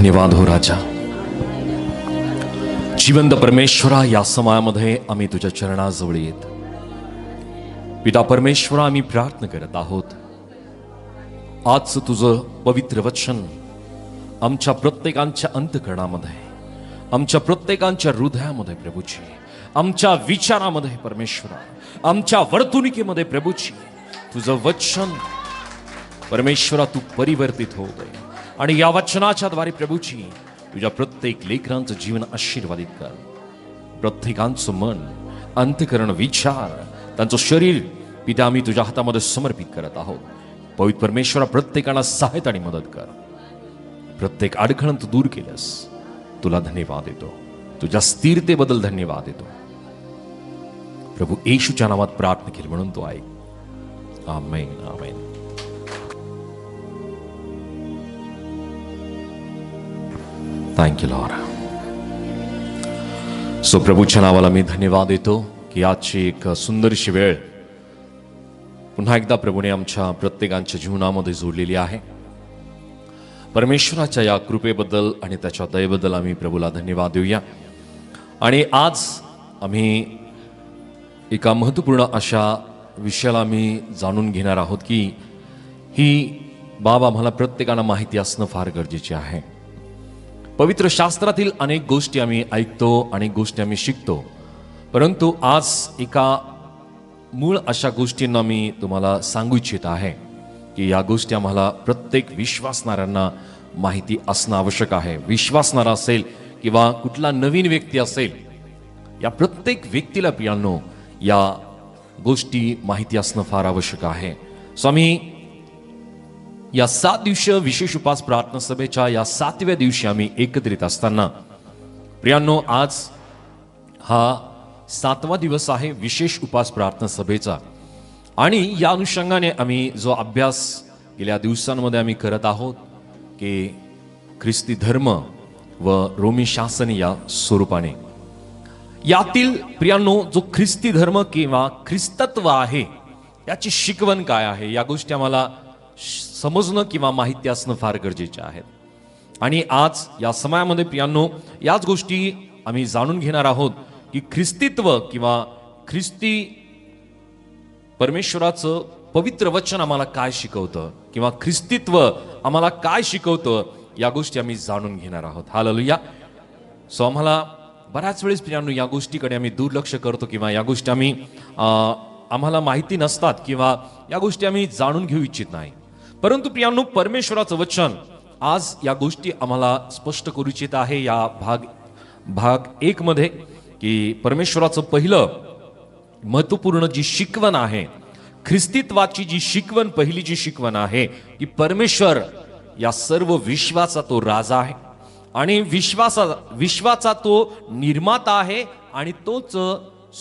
धन्यवाद हो राजा. जिवंत परमेश्वरा, या समयामध्ये आम्ही तुझ्या चरणाजवळ येत. पिता परमेश्वरा, आम्ही प्रार्थना करत आहोत, आज तुझं पवित्र वचन आमच्या प्रत्येकांच्या अंतःकरणामध्ये, आमच्या प्रत्येकांच्या हृदयामध्ये प्रभूची, आमच्या विचारामध्ये परमेश्वरा, आमच्या वर्तणुकीमध्ये प्रभूची तुझं वचन परमेश्वरा तू परिवर्तित होऊ दे. आणि या वचनाच्या द्वारे प्रभूची तुझ्या प्रत्येक लेकरांचं जीवन आशीर्वादित कर. प्रत्येकांचं मन, अंतःकरण, विचार, त्यांचं शरीर पिता आम्ही तुझ्या हातामध्ये समर्पित करत आहोत. पवित्र परमेश्वरा, प्रत्येकाला सहायता आणि मदत कर. प्रत्येक अडखळण तू दूर केलंस, तुला धन्यवाद देतो. तुझ्या स्थिरतेबद्दल धन्यवाद देतो. प्रभू येशूच्या नावात प्रार्थना केली म्हणून तो ऐक. Amen, amen. Thank you lord. So प्रभूच्या नावाला मी धन्यवाद देतो की आजची एक सुंदरशी वेळ पुन्हा एकदा प्रभूने आमच्या प्रत्येकांच्या जीवनामध्ये जोडलेली आहे. परमेश्वराच्या या कृपेबद्दल आणि त्याच्या दयेबद्दल आम्ही प्रभूला धन्यवाद देऊया. आणि आज आम्ही एका महत्त्वपूर्ण अशा विषयाला आम्ही जाणून घेणार आहोत की ही बाब आम्हाला प्रत्येकाला माहिती असणं फार गरजेचे आहे. पवित्र शास्त्रातील अनेक गोष्टी आम्ही ऐकतो, अनेक गोष्टी आम्ही शिकतो, परंतु आज एका मूळ अशा गोष्टींना मी तुम्हाला सांगू इच्छित आहे की या गोष्टी आम्हाला प्रत्येक विश्वासणाऱ्यांना माहिती असणं आवश्यक आहे. विश्वासणारा असेल किंवा कुठला नवीन व्यक्ती असेल, या प्रत्येक व्यक्तीला प्रियांनो या गोष्टी माहिती असणं फार आवश्यक आहे. सो आम्ही या 7 दिवसीय विशेष उपास प्रार्थना सभेच्या या 7व्या दिवशी आम्ही एकत्रित असताना प्रियांनो, आज हा 7वा दिवस आहे विशेष उपास प्रार्थना सभेचा. आणि या अनुषंगाने आम्ही जो अभ्यास गेल्या दिवसांमध्ये आम्ही करत आहोत की ख्रिस्ती धर्म व रोमी शासन या स्वरूपाने, यातील प्रियांनो जो ख्रिस्ती धर्म किंवा ख्रिस्तत्व आहे याची शिकवण काय आहे, या गोष्टी आम्हाला समजणं किंवा माहिती असणं फार गरजेचे आहे. आणि आज या समयामध्ये प्रियांनो याच गोष्टी आम्ही जाणून घेणार आहोत की ख्रिस्तीत्व किंवा ख्रिस्ती परमेश्वराचं पवित्र वचन आम्हाला काय शिकवतं किंवा ख्रिस्तीत्व आम्हाला काय शिकवतं, या गोष्टी आम्ही जाणून घेणार आहोत. हालेलुया. सो आम्हाला बऱ्याच वेळेस प्रियांनो या गोष्टीकडे आम्ही दुर्लक्ष करतो किंवा या गोष्टी आम्हाला माहिती नसतात किंवा या गोष्टी आम्ही जाणून घेऊ इच्छित नाही. परंतु प्रियांनो परमेश्वराचं वचन आज या गोष्टी आम्हाला स्पष्ट करू इच्छित आहे. या भाग 1 मध्ये की परमेश्वराचं पहिलं महत्वपूर्ण जी शिकवण आहे, ख्रिस्तीत्वाची जी शिकवण, पहिली जी शिकवण आहे की परमेश्वर या सर्व विश्वाचा तो राजा आहे आणि विश्वाचा तो निर्माता आहे आणि तोच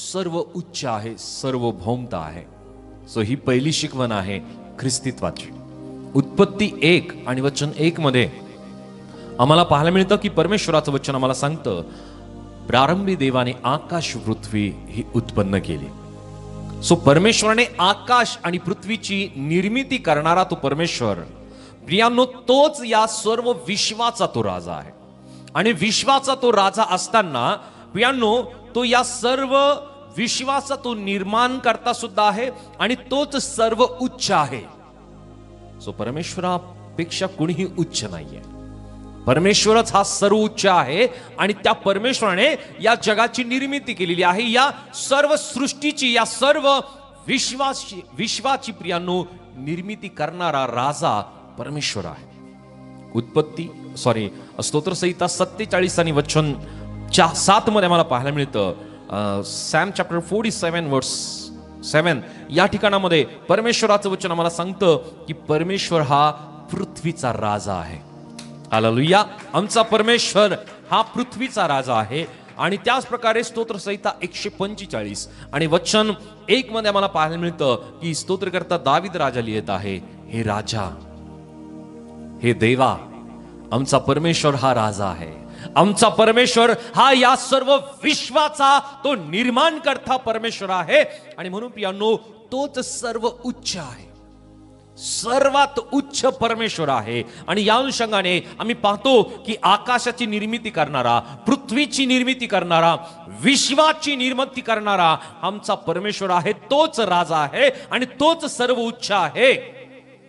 सर्व उच्च आहे, सर्वभौमता आहे. सो ही पहिली शिकवण आहे ख्रिस्तीत्वाची. उत्पत्ती 1 आणि वचन 1 मध्ये आम्हाला पाहायला मिळतं की परमेश्वराचं वचन आम्हाला सांगतं, प्रारंभी देवाने आकाश पृथ्वी ही उत्पन्न केली. सो परमेश्वराने आकाश आणि पृथ्वीची निर्मिती करणारा तो परमेश्वर प्रियांनो, तोच या सर्व विश्वाचा तो राजा आहे. आणि विश्वाचा तो राजा असताना प्रियांनो तो या सर्व विश्वाचा तो निर्माण करता सुद्धा आहे आणि तोच सर्व उच्च आहे. सो परमेश्वरापेक्षा कुणीही उच्च नाहीये. परमेश्वरच हा सर्व उच्च आहे आणि त्या परमेश्वराने या जगाची निर्मिती केलेली आहे. या सर्व सृष्टीची, या सर्व विश्वाची प्रियांनो निर्मिती करणारा राजा परमेश्वर आहे. स्तोत्रसंहिता 47 आणि वचन 7 मध्ये आम्हाला पाहायला मिळतं, सॅम चॅप्टर 47 वर्स 7 या ठिकाणामध्ये परमेश्वराचं वचन आम्हाला सांगतं की परमेश्वर हा पृथ्वीचा राजा आहे. हालेलुया. आमचा परमेश्वर हा पृथ्वीचा राजा आहे. आणि त्याच प्रकारे स्तोत्रसंहिता 145 आणि वचन 1 मध्ये आम्हाला पाहायला मिळतं की स्तोत्रकर्ता दावीद राजा लिहित आहे, हे राजा, हे देवा, आमचा परमेश्वर हा राजा आहे. आमचा परमेश्वर हा या सर्व विश्वाचा तो निर्माण करता परमेश्वर आहे. आणि म्हणून प्रियांनो तोच सर्व उच्च आहे. सर्वात उच्च परमेश्वर आहे. आणि या अनुषंगाने आम्ही पाहतो की आकाशाची निर्मिती करणारा, पृथ्वीची निर्मिती करणारा, विश्वाची निर्मिती करणारा आमचा परमेश्वर आहे. तोच राजा आहे आणि तोच सर्व उच्च आहे.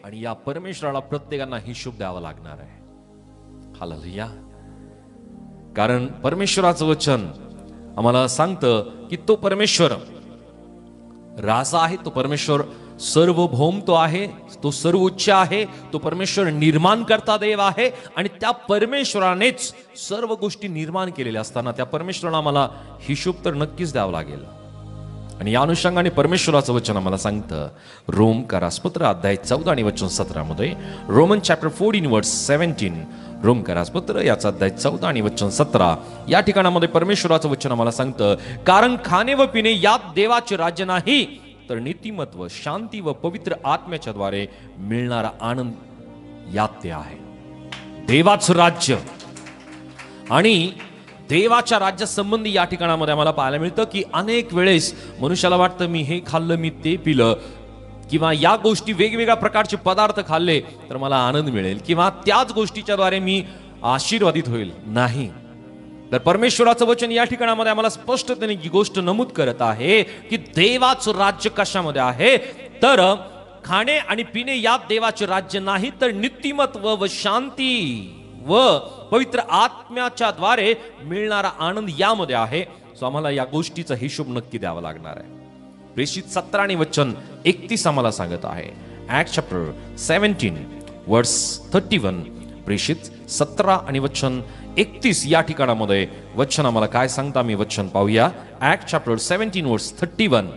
आणि या परमेश्वराला प्रत्येकांना हिशोब द्यावा लागणार आहे. हालेलुया. कारण परमेश्वराचं वचन आम्हाला सांगतं की तो परमेश्वर राजा आहे, तो परमेश्वर सर्वभौम तो आहे, तो सर्वोच्च आहे, तो परमेश्वर निर्माण करता देव आहे. आणि त्या परमेश्वरानेच सर्व गोष्टी निर्माण केलेल्या असताना त्या परमेश्वराला आम्हाला हिशोब तर नक्कीच द्यावा लागेल. आणि या अनुषंगाने परमेश्वराचं वचन आम्हाला सांगतं रोमकरासपत्र अध्याय 14 आणि वचन 17 मध्ये, रोमन चॅप्टर 14 वर्स 17, रोमकरासपत्र याचा अध्याय 14 आणि वचन 17 या ठिकाणामध्ये परमेश्वराचं वचन आम्हाला सांगतं, कारण खाणे व पिणे यात देवाचे राज्य नाही, तर नीतिमत्व, शांती व पवित्र आत्म्याच्या द्वारे मिळणारा आनंद यात ते आहे. देवाचं राज्य आणि देवाच्या राज्यासंबंधी या ठिकाणामध्ये आम्हाला पाहायला मिळतं की अनेक वेळेस मनुष्याला वाटतं मी हे खाल्लं, मी ते पिलं, किंवा या गोष्टी वेगवेगळ्या प्रकारचे पदार्थ खाल्ले तर मला आनंद मिळेल, किंवा त्याच गोष्टीच्या द्वारे मी आशीर्वादित होईल. नाही. तर परमेश्वराचं वचन या ठिकाणामध्ये आम्हाला स्पष्टतेने ही गोष्ट नमूद करत आहे की देवाचं राज्य कशामध्ये आहे, तर खाणे आणि पिणे यात देवाचे राज्य नाही, तर नीतिमत्व व शांती व पवित्र आत्म्याच्या द्वारे मिळणारा आनंद यामध्ये आहे. सो आम्हाला या गोष्टीचा हिशोब नक्की द्यावा लागणार आहे. प्रेषित 17 आणि वचन 31 आम्हाला सांगत आहे. ऍक्ट चॅप्टर 17 वर्स 31, प्रेषित 17 आणि वचन 31 या ठिकाणामध्ये वचन आम्हाला काय सांगता, मी वचन पाहूया. ऍक्ट चॅप्टर 17 वर्स 31,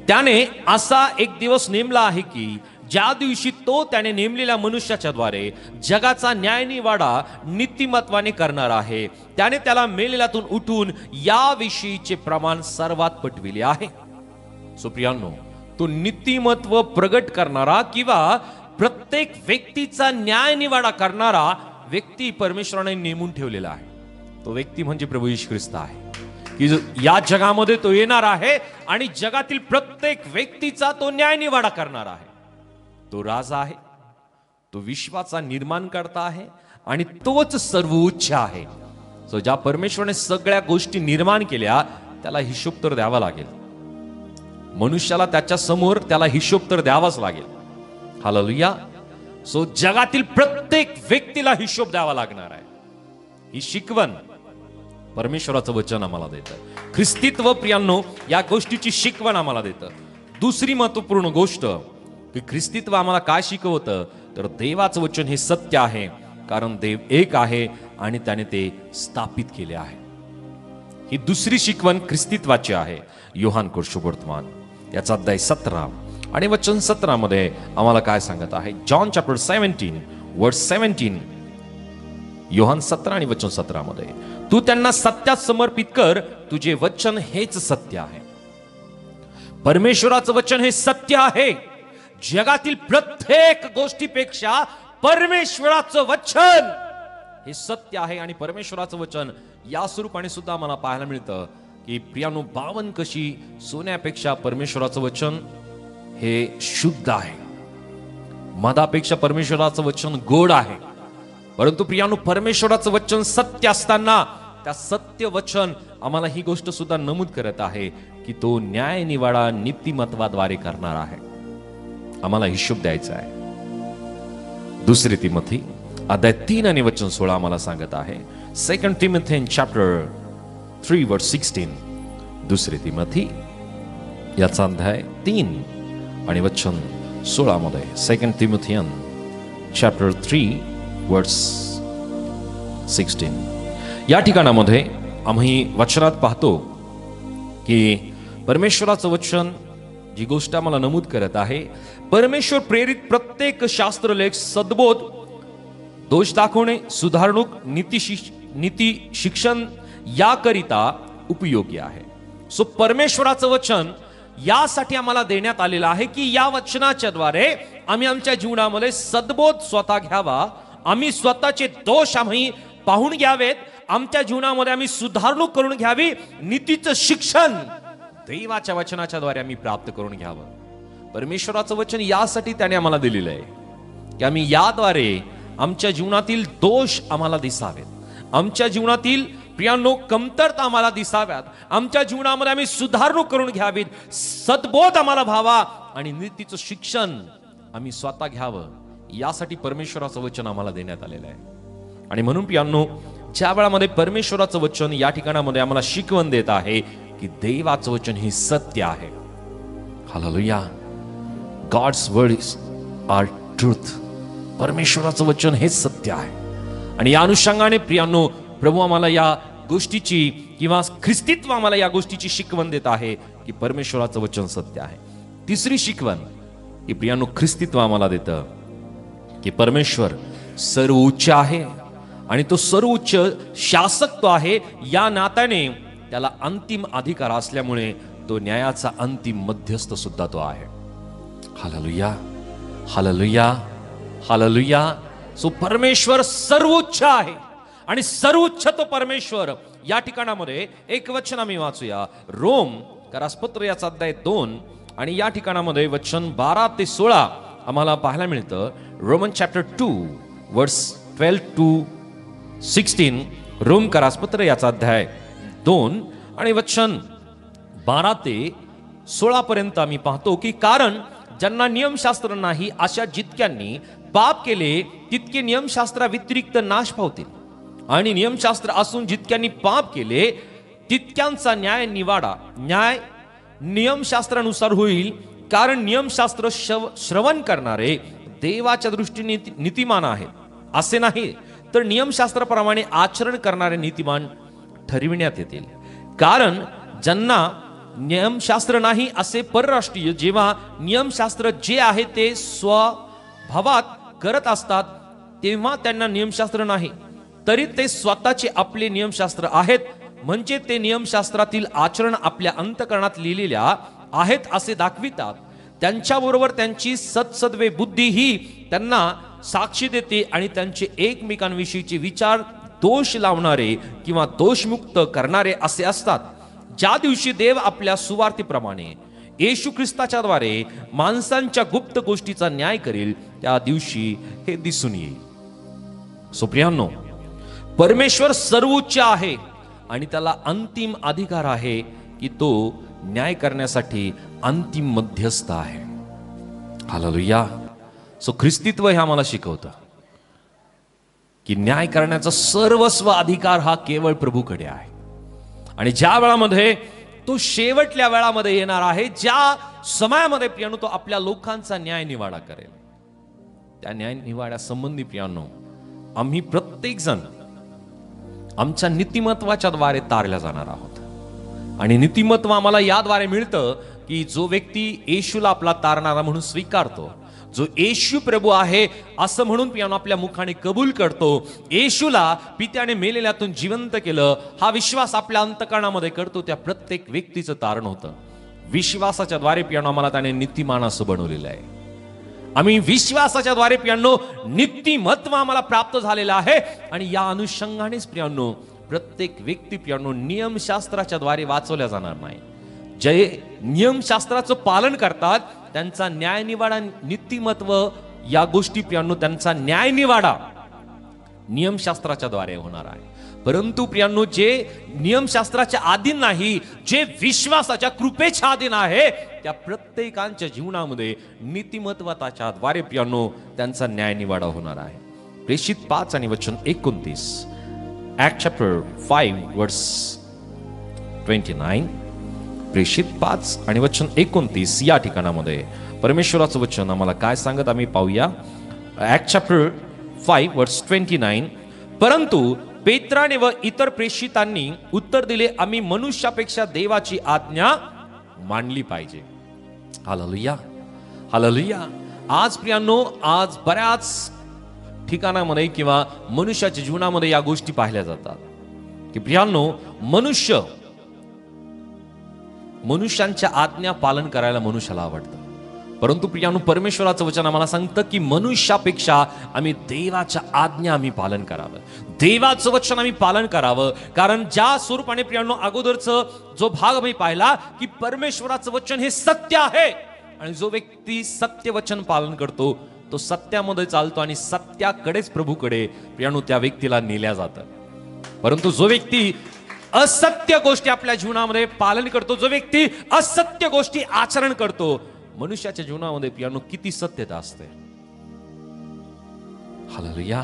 त्याने असा एक दिवस नेमला आहे की ज्या दिवशी तो त्याने नेमलेल्या मनुष्याच्या द्वारे जगाचा न्यायनिवाडा नीतिमत्वाने करणार आहे. त्याने त्याला मेलेल्यातून उठून याविषयीचे प्रमाण सर्वात पटविले आहे. सो प्रियांनो, तो नीतिमत्व प्रगट करणारा किंवा प्रत्येक व्यक्तीचा न्यायनिवाडा करणारा व्यक्ती परमेश्वराने नेमून ठेवलेला आहे. तो व्यक्ती म्हणजे प्रभू येशू ख्रिस्त आहे की या जगामध्ये तो येणार आहे आणि जगातील प्रत्येक व्यक्तीचा तो न्यायनिवाडा करणार आहे. तो राजा आहे, तो विश्वाचा निर्माण करता आहे आणि तोच सर्वोच्च आहे. सो ज्या परमेश्वराने सगळ्या गोष्टी निर्माण केल्या त्याला हिशोब तर द्यावा लागेल. मनुष्याला त्याच्या समोर त्याला हिशोब तर द्यावाच लागेल. हालेलुया. सो जगातील प्रत्येक व्यक्तीला हिशोब द्यावा लागणार आहे. ही शिकवण परमेश्वराचं वचन आम्हाला देतं. ख्रिस्तीत्व प्रियांनो या गोष्टीची शिकवण आम्हाला देतं. दुसरी महत्वपूर्ण गोष्ट की ख्रिस्तीत्व आम्हाला काय शिकवतं, तर देवाचं वचन हे सत्य आहे, कारण देव एक आहे आणि त्याने ते स्थापित केले आहे. ही दुसरी शिकवण ख्रिस्तीत्वाची आहे. योहान सुवर्तमान याचा अध्याय 17 आणि वचन 17 मध्ये आम्हाला काय सांगत आहे. जॉन चॅप्टर 17 वर्स 17, योहान 17 आणि वचन 17 मध्ये, तू त्यांना सत्यात समर्पित कर, तुझे वचन हेच सत्य आहे. परमेश्वराचं वचन हे सत्य आहे. जगातील प्रत्येक गोष्टीपेक्षा परमेश्वराचं वचन हे सत्य आहे. आणि परमेश्वराचं वचन या स्वरूपाने सुद्धा आम्हाला पाहायला मिळतं की प्रियानो, बावन कशी सोन्यापेक्षा परमेश्वराचं वचन हे शुद्ध आहे. मधापेक्षा परमेश्वराचं वचन गोड आहे. परंतु प्रियानो, परमेश्वराचं वचन सत्य असताना त्या सत्य वचन आम्हाला ही गोष्ट सुद्धा नमूद करत आहे की तो न्याय निवाडा नीतिमत्वाद्वारे करणार आहे. आम्हाला हिशोब द्यायचा आहे. दुसरी तिमोथी अध्याय 3 आणि वचन 16 आम्हाला सांगत आहे. 2 Timothy चॅप्टर 3 वर्स 16, दुसरी तिमोथी याचा अध्याय 3 आणि वचन 16 मध्ये, 2 Timothy चॅप्टर 3 वर्स 16 या ठिकाणामध्ये आम्ही वचनात पाहतो की परमेश्वराचं वचन जी गोष्ट आम्हाला नमूद करत आहे, परमेश्वर प्रेरित प्रत्येक शास्त्रलेख, सद्बोध, दोष दाखवणे, सुधारणूक, नीती शिक्षण याकरिता उपयोगी आहे. सो परमेश्वराचं वचन यासाठी आम्हाला देण्यात आलेलं आहे की या वचनाच्या द्वारे आम्ही आमच्या जीवनामध्ये सद्बोध स्वतः घ्यावा, आम्ही स्वतःचे दोष आम्ही पाहून घ्यावेत, आमच्या जीवनामध्ये आम्ही सुधारणूक करून घ्यावी, नीतीचं शिक्षण देवाच्या वचनाच्या द्वारे आम्ही प्राप्त करून घ्यावं. परमेश्वराचं वचन यासाठी त्याने आम्हाला दिलेलं आहे की आम्ही याद्वारे आमच्या जीवनातील दोष आम्हाला दिसावेत, आमच्या जीवनातील प्रियांनो कमतरता आम्हाला दिसाव्यात, आमच्या जीवनामध्ये आम्ही सुधारणूक करून घ्यावीत, सद्बोध आम्हाला व्हावा आणि नीतीचं शिक्षण आम्ही स्वतः घ्यावं, यासाठी परमेश्वराचं वचन आम्हाला देण्यात आलेलं आहे. आणि म्हणून प्रियांनो, ज्या वेळामध्ये परमेश्वराचं वचन या ठिकाणामध्ये आम्हाला शिकवण देत आहे की देवाचं वचन हे सत्य आहे. Hallelujah. God's word is our truth. परमेश्वराचं वचन हे सत्य आहे. आणि या अनुषंगाने प्रियांनो, प्रभू आम्हाला या गोष्टीची किंवा ख्रिस्तीत्व आम्हाला या गोष्टीची शिकवण देत आहे की परमेश्वराचं वचन सत्य आहे. तिसरी शिकवण की प्रियांनो, ख्रिस्तीत्व आम्हाला देतं की परमेश्वर सर्वोच्च आहे आणि तो सर्वोच्च शासक तो आहे. या नात्याने त्याला अंतिम अधिकार असल्यामुळे तो न्यायाचा अंतिम मध्यस्थ सुद्धा तो आहे. Hallelujah, hallelujah, hallelujah. सो परमेश्वर सर्वोच्च आहे आणि सर्वोच्च तो परमेश्वर. या ठिकाणामध्ये एक वचन आम्ही वाचूया, रोम करासपत्र याचा अध्याय 2 आणि या ठिकाणामध्ये वचन 12 ते 16 आम्हाला पाहायला मिळतं. रोमन चॅप्टर 2 वर्स 12 to 16. रोम करासपत्र याचा अध्याय 2 आणि वचन 12 ते 16 पर्यंत आम्ही पाहतो की कारण ज्यांना नियमशास्त्र नाही अशा जितक्यांनी पाप केले तितके नियमशास्त्रा व्यतिरिक्त नाश पावतील, आणि नियमशास्त्र असून जितक्यांनी पाप केले तितक्यांचा न्याय नियमशास्त्रानुसार होईल. कारण नियमशास्त्र श्रवण करणारे देवाच्या दृष्टीने नीतिमान आहेत असे नाही, तर नियमशास्त्राप्रमाणे आचरण करणारे नीतिमान ठरविण्यात येतील. कारण ज्यांना नियमशास्त्र नाही असे परराष्ट्रीय जेव्हा नियमशास्त्र जे आहे ते स्वभावात करत असतात तेव्हा त्यांना नियमशास्त्र नाही, तरी ते स्वतःचे आपले नियमशास्त्र आहेत, म्हणजे ते नियमशास्त्रातील आचरण आपल्या अंतःकरणात लिहिलेल्या आहेत असे दाखवितात. त्यांच्याबरोबर त्यांची सद्सद्वे बुद्धी ही त्यांना साक्षी देते आणि त्यांचे एकमेकांविषयीचे विचार दोष लावणारे किंवा दोषमुक्त करणारे असे असतात. ज्या दिवशी देव आपल्या सुवार्तेप्रमाणे येशू ख्रिस्ताच्या द्वारे माणसांच्या गुप्त गोष्टीचा न्याय करेल त्या दिवशी हे दिसून येईल. सो प्रियांनो, परमेश्वर सर्वोच्च आहे आणि त्याला अंतिम अधिकार आहे की तो न्याय करण्यासाठी अंतिम मध्यस्थ आहे. हालेलुया. सो ख्रिस्तीत्व हे आम्हाला शिकवतं की न्याय करण्याचा सर्वस्व अधिकार हा केवळ प्रभूकडे आहे. आणि ज्या वेळामध्ये तो शेवटल्या वेळामध्ये येणार आहे, ज्या समयामध्ये प्रियानो तो आपल्या लोकांचा न्याय निवाडा करेल, त्या न्याय निवाड्या संबंधी प्रियानो आम्ही प्रत्येक जण आमच्या नीतिमत्वाच्या द्वारे तारल्या जाणार आहोत. आणि नीतिमत्व आम्हाला याद्वारे मिळतं की जो व्यक्ती येशूला आपला तारणारा म्हणून स्वीकारतो, जो येशू प्रभू आहे असं म्हणून प्रियानो आपल्या मुखाने कबूल करतो, येशूला पित्याने मेलेल्यातून जिवंत केलं हा विश्वास आपल्या अंतःकरणामध्ये करतो, त्या प्रत्येक व्यक्तीचं तारण होतं. विश्वासाच्या द्वारे प्रियानो आम्हाला त्याने नीतिमान असं बनवलेलं आहे. आम्ही विश्वासाच्या द्वारे प्रियानो नीतिमत्व आम्हाला प्राप्त झालेलं आहे. आणि या अनुषंगानेच प्रियानो प्रत्येक व्यक्ती प्रियानो नियमशास्त्राच्या द्वारे वाचवल्या जाणार नाही. जे नियमशास्त्राचं पालन करतात त्यांचा न्यायनिवाडा नीतिमत्व या गोष्टी प्रियांनो त्यांचा न्यायनिवाडा नियमशास्त्राच्या द्वारे होणार आहे. परंतु प्रियांनो जे नियमशास्त्राच्या अधीन नाही, जे विश्वासाच्या कृपेच्या अधीन आहे, त्या प्रत्येकांच्या जीवनामध्ये नीतिमत्वाच्या द्वारे प्रियांनो त्यांचा न्यायनिवाडा होणार आहे. प्रेषित 5 आणि वचन 29, ऍक्ट चॅप्टर 5 वर्स 29. प्रेषित 5 आणि वचन 29 या ठिकाणामध्ये परमेश्वराचं वचन आम्हाला काय सांगत आम्ही पाहूया. ऍक्ट चॅप्टर 5 वर्स 29. परंतु पेत्राने व इतर प्रेषितांनी उत्तर दिले, आम्ही मनुष्यापेक्षा देवाची आज्ञा मानली पाहिजे. Hallelujah, hallelujah. आज प्रियांनो आज बऱ्याच ठिकाणामध्ये किंवा मनुष्याच्या जीवनामध्ये या गोष्टी पाहिल्या जातात की प्रियांनो मनुष्यांच्या आज्ञा पालन करायला मनुष्याला आवडतं. परंतु प्रियांनो परमेश्वराचं वचन आम्हाला सांगतं की मनुष्यापेक्षा आम्ही देवाच्या आज्ञा आम्ही पालन करावं, देवाचं वचन आम्ही पालन करावं. कारण ज्या स्वरूपाने प्रियांनो अगोदरचं जो भाग आम्ही पाहिला की परमेश्वराचं वचन हे सत्य आहे आणि जो व्यक्ती सत्यवचन पालन करतो तो सत्यामध्ये चालतो आणि सत्याकडेच प्रभूकडे प्रियानो त्या व्यक्तीला नेल्या जातं. परंतु जो व्यक्ती असत्य गोष्टी आपल्या जीवनामध्ये पालन करतो, जो व्यक्ती असत्य गोष्टी आचरण करतो, मनुष्याच्या जीवनामध्ये प्रियानो किती सत्यता असते. हालेलुया.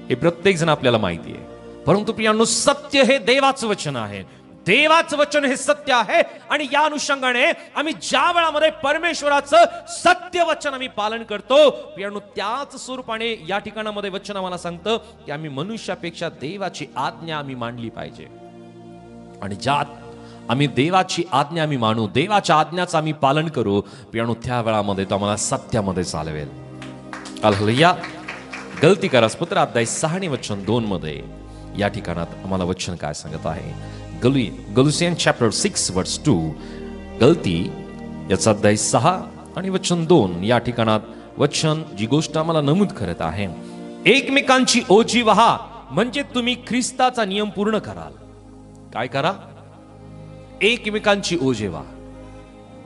हे प्रत्येक जण आपल्याला माहिती आहे. परंतु प्रियानो सत्य हे देवाचं वचन आहे. देवाचं वचन हे सत्य आहे आणि या अनुषंगाने आम्ही ज्या वेळामध्ये परमेश्वराचं सत्य वचन आम्ही पालन करतो प्रियानो, त्याच स्वरूपाने या ठिकाणामध्ये वचन आम्हाला सांगतं की आम्ही मनुष्यापेक्षा देवाची आज्ञा आम्ही मांडली पाहिजे. आणि ज्यात आम्ही देवाची आज्ञा आम्ही मानू, देवाच्या आज्ञाचं आम्ही पालन करू प्रियानो, त्या वेळामध्ये तो आम्हाला सत्यामध्ये चालवेल. हालेलुया. गलती करास पत्र अध्याय 6 आणि वचन 2 मध्ये या ठिकाणात आम्हाला वचन काय सांगत आहे. गलुसियन चॅप्टर 6 वर्स 2. गलती याचा अध्याय 6 आणि वचन 2 या ठिकाणात वचन जी गोष्ट आम्हाला नमूद करत आहे, एकमेकांची ओझी वहा म्हणजे तुम्ही ख्रिस्ताचा नियम पूर्ण कराल. काय करा? एकमेकांची ओझे व्हा.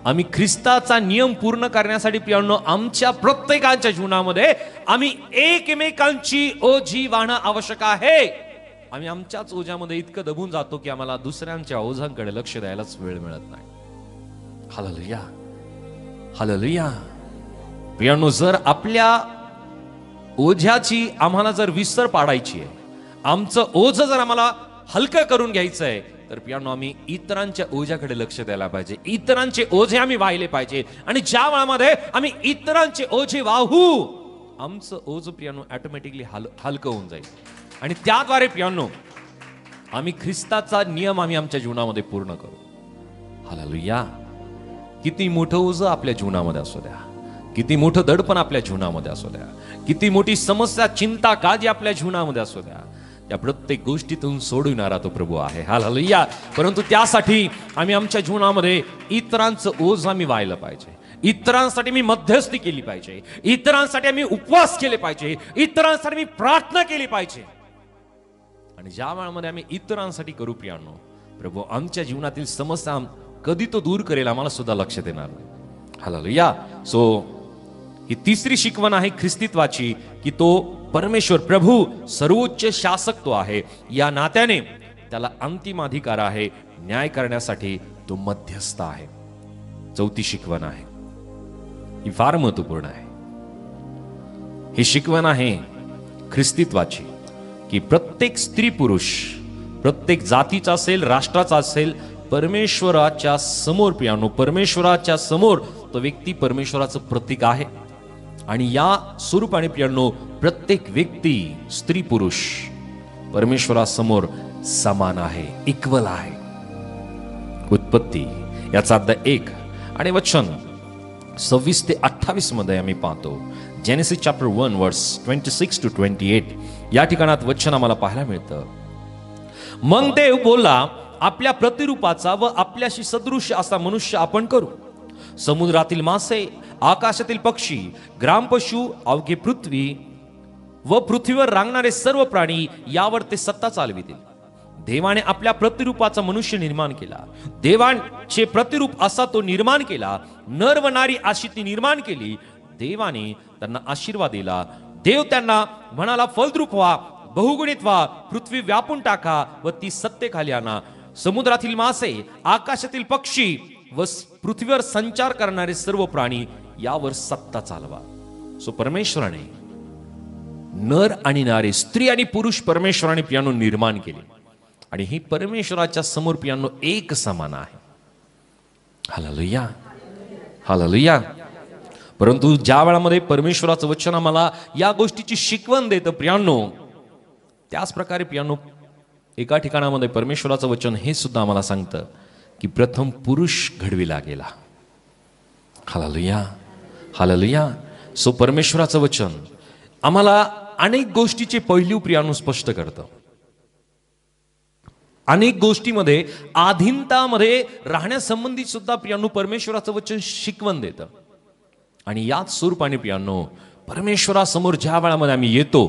आम्ही ख्रिस्ताचा नियम पूर्ण करण्यासाठी प्रियानो आमच्या प्रत्येकाच्या जीवनामध्ये आम्ही एकमेकांची ओझी वाहणं आवश्यक आहे. आम्ही आमच्याच ओझ्यामध्ये इतकं दबून जातो की आम्हाला दुसऱ्यांच्या ओझांकडे लक्ष द्यायलाच वेळ मिळत नाही. हालेलुया. हालेलुया. प्रियानो, जर आपल्या ओझ्याची आम्हाला जर विसर पाडायची आहे, आमचं ओझं जर आम्हाला हलकं करून घ्यायचं आहे, तर प्रियानो आम्ही इतरांच्या ओझ्याकडे लक्ष द्यायला पाहिजे. इतरांचे ओझे आम्ही वाहिले पाहिजे. आणि ज्या वेळामध्ये आम्ही इतरांचे ओझे वाहू, आमचं ओझ प्रियानो ऑटोमॅटिकली हलकं होऊन जाईल. आणि त्याद्वारे प्रियानो आम्ही ख्रिस्ताचा नियम आम्ही आमच्या जीवनामध्ये पूर्ण करू. हालेलुया. किती मोठं ओझं आपल्या जीवनामध्ये असू द्या, किती मोठं दडपण आपल्या जीवनामध्ये असू द्या, किती मोठी समस्या, चिंता, काळजी आपल्या जीवनामध्ये असू द्या, या प्रत्येक गोष्टीतून सोडविणारा तो प्रभू आहे. हालेलुया. परंतु त्यासाठी आम्ही आमच्या जीवनामध्ये इतरांचं ओझ आम्ही वाहिलं पाहिजे. इतरांसाठी मी मध्यस्थी केली पाहिजे. इतरांसाठी आम्ही उपवास केले पाहिजे. इतरांसाठी मी प्रार्थना केली पाहिजे. आणि ज्या वेळामध्ये आम्ही इतरांसाठी करू प्रियानो, प्रभू आमच्या जीवनातील समस्या कधी तो दूर करेल आम्हाला सुद्धा लक्ष देणार नाही. हालेलुया. सो ही तिसरी शिकवण आहे ख्रिस्तीत्वाची की तो परमेश्वर प्रभू सर्वोच्च शासक तो आहे. या नात्याने त्याला अंतिम अधिकार आहे न्याय करण्यासाठी. तो मध्यस्थ आहे. चौथी शिकवण आहे, ही फार महत्वपूर्ण आहे. ही शिकवण आहे ख्रिस्तीत्वाची की प्रत्येक स्त्री पुरुष, प्रत्येक जातीचा असेल, राष्ट्राचा असेल, परमेश्वराच्या समोर प्रियानो, परमेश्वराच्या समोर तो व्यक्ती परमेश्वराचं प्रतीक आहे. आणि या स्वरूपाने प्रियानो प्रत्येक व्यक्ती, स्त्री पुरुष परमेश्वरासमोर समान आहे, इक्वल आहे. उत्पत्ती याचा अध्याय 1 आणि वचन 26 ते 28 मध्ये आम्ही पाहतो. जेनेसिस चॅप्टर 1 वर्स 26 to 28 या ठिकाणात वचन आम्हाला पाहायला मिळतं. मग देव बोलला, आपल्या प्रतिरूपाचा व आपल्याशी सदृश असा मनुष्य आपण करू. समुद्रातील मासे, आकाशातील पक्षी, ग्रामपशु, अवघे पृथ्वी व पृथ्वीवर रांगणारे सर्व प्राणी यावर ते सत्ता चालवितील. देवाने आपल्या प्रतिरूपाचा मनुष्य निर्माण केला. देवाचे प्रतिरूप असा तो निर्माण केला. नर व नारी अशी ती निर्माण केली. देवाने त्यांना आशीर्वाद दिला. देव त्यांना म्हणाला, फलद्रूप व्हा, बहुगुणित व्हा, पृथ्वी व्यापून टाका व ती सत्तेखाली आणा. समुद्रातील मासे, आकाशातील पक्षी व पृथ्वीवर संचार करणारे सर्व प्राणी यावर सत्ता चालवा. सो परमेश्वराने नर आणि नारी, स्त्री आणि पुरुष परमेश्वराने प्रियानो निर्माण केले. आणि ही परमेश्वराच्या समोर प्रियानो एक समान आहे. हालेलुया. हालेलुया. परंतु ज्या वेळामध्ये परमेश्वराचं वचन आम्हाला या गोष्टीची शिकवण देतं प्रियानो, त्याच प्रकारे प्रियानो एका ठिकाणामध्ये परमेश्वराचं वचन हे सुद्धा आम्हाला सांगतं की प्रथम पुरुष घडविला गेला. हालेलुया. हालेलुया. सो परमेश्वराचं वचन आम्हाला अनेक गोष्टीचे पैलू प्रियानो स्पष्ट करतं. अनेक गोष्टीमध्ये आधीनतामध्ये राहण्यासंबंधी सुद्धा प्रियानो परमेश्वराचं वचन शिकवण देतं. आणि याच स्वरूपाने प्रियानो परमेश्वरासमोर ज्या वेळामध्ये आम्ही येतो,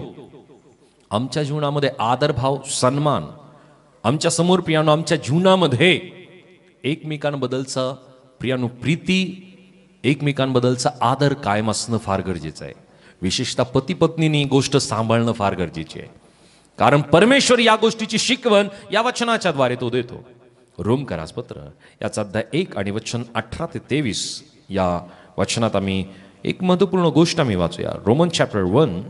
आमच्या जीवनामध्ये आदरभाव, सन्मान, आमच्या समोर प्रियानो आमच्या जीवनामध्ये एकमेकांबद्दलचा प्रियानो प्रीती एकमेकांबद्दलचा आदर कायम असणं फार गरजेचं आहे. विशेषतः पती पत्नीनी गोष्ट सांभाळणं फार गरजेची आहे, कारण परमेश्वर या गोष्टीची शिकवण या वचनाच्या द्वारे तो देतो. रोमकरास पत्र याचा अध्याय 1 आणि वचन 18 ते 23 या वचनात आम्ही एक महत्वपूर्ण गोष्ट आम्ही वाचूया. रोमन चॅप्टर 1